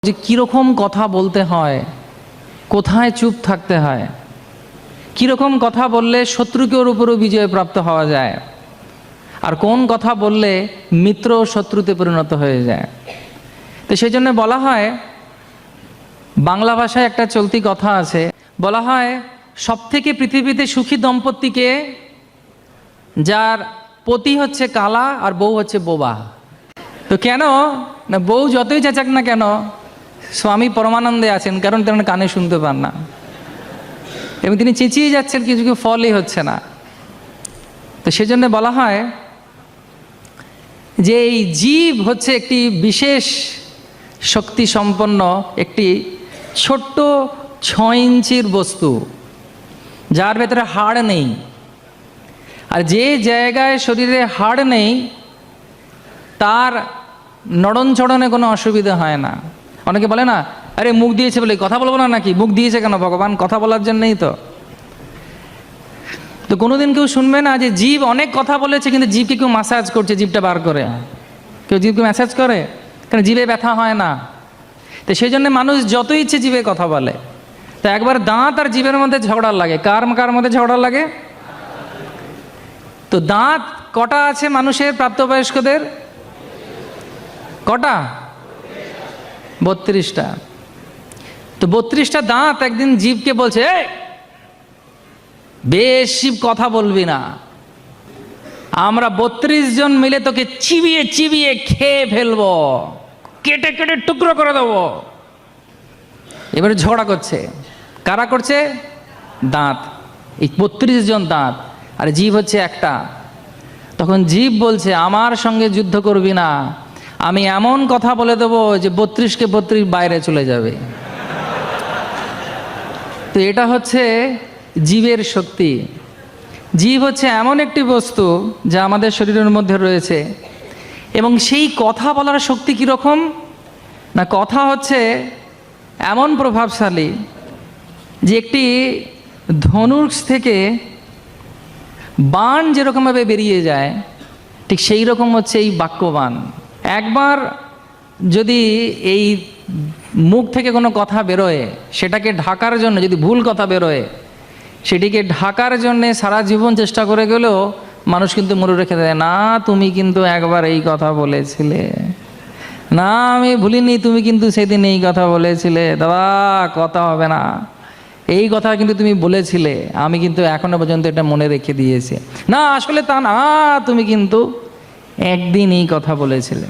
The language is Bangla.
যে কীরকম কথা বলতে হয়, কোথায় চুপ থাকতে হয়, কীরকম কথা বললে শত্রুকে ওর উপরও বিজয় প্রাপ্ত হওয়া যায়, আর কোন কথা বললে মিত্র শত্রুতে পরিণত হয়ে যায়। তো সেই জন্য বলা হয়, বাংলা ভাষায় একটা চলতি কথা আছে, বলা হয় সবথেকে পৃথিবীতে সুখী দম্পতিকে যার পতি হচ্ছে কালা আর বউ হচ্ছে বোবা। তো কেন না, বউ যতই চেঁচাক না কেন স্বামী পরমানন্দে আছেন, কারণ তেমন কানে শুনতে পান না এবং তিনি চেঁচিয়ে যাচ্ছেন, কিছু ফলই হচ্ছে না। তো সেজন্য বলা হয় যে এই জীব হচ্ছে একটি বিশেষ শক্তি সম্পন্ন একটি ছোট্ট 6 ইঞ্চির বস্তু, যার ভেতরে হাড় নেই। আর যে জায়গায় শরীরে হাড় নেই তার নড়নচড়নে কোনো অসুবিধা হয় না। অনেকে বলে না, আরে মুখ দিয়েছে বলে কথা বলবো না নাকি? মুখ দিয়েছে কেন ভগবান? কথা বলার জন্যই তো। তো কোনোদিন কেউ শুনবে না যে জীব অনেক কথা বলেছে কিন্তু জীবকে কেউ ম্যাসাজ করছে, জীবটা বার করে। কেউ জীবকে ম্যাসাজ করে? কারণ জীবে ব্যথা হয় না। তো সেই জন্য মানুষ যত ইচ্ছে জীবে কথা বলে। তো একবার দাঁত আর জীবের মধ্যে ঝগড়া লাগে। কার কার মধ্যে ঝগড়া লাগে? তো দাঁত কটা আছে মানুষের, প্রাপ্তবয়স্কদের? কটা? 32টা। তো 32টা দাঁত একদিন জীবকে বলছে, বেশি কথা বলবি না, আমরা 32 জন মিলে তোকে চিবিয়ে চিবিয়ে খেয়ে ফেলবো, কেটে কেটে টুকরো করে দেবো। এবারে ঝগড়া করছে। কারা করছে? দাঁত। এই 32 জন দাঁত, আর জীব হচ্ছে একটা। তখন জীব বলছে, আমার সঙ্গে যুদ্ধ করবি না, আমি এমন কথা বলে দেবো যে 32কে 32 বাইরে চলে যাবে। তো এটা হচ্ছে জীবের শক্তি। জীব হচ্ছে এমন একটি বস্তু যা আমাদের শরীরের মধ্যে রয়েছে, এবং সেই কথা বলার শক্তি কীরকম না, কথা হচ্ছে এমন প্রভাবশালী যে একটি ধনুষ থেকে বাণ যেরকমভাবে বেরিয়ে যায়, ঠিক সেই রকম হচ্ছে এই বাক্যবাণ। একবার যদি এই মুখ থেকে কোনো কথা বেরোয়, সেটাকে ঢাকার জন্য, যদি ভুল কথা বেরোয়, সেটিকে ঢাকার জন্যে সারা জীবন চেষ্টা করে গেলেও মানুষ কিন্তু মনে রেখে দেয়, না তুমি কিন্তু একবার এই কথা বলেছিলে, না আমি ভুলিনি, তুমি কিন্তু সেদিন এই কথা বলেছিলে, দাদা কথা হবে না, এই কথা কিন্তু তুমি বলেছিলে, আমি কিন্তু এখনো পর্যন্ত এটা মনে রেখে দিয়েছি, না আসলে তা না, তুমি কিন্তু একদিন এই কথা বলেছিলে।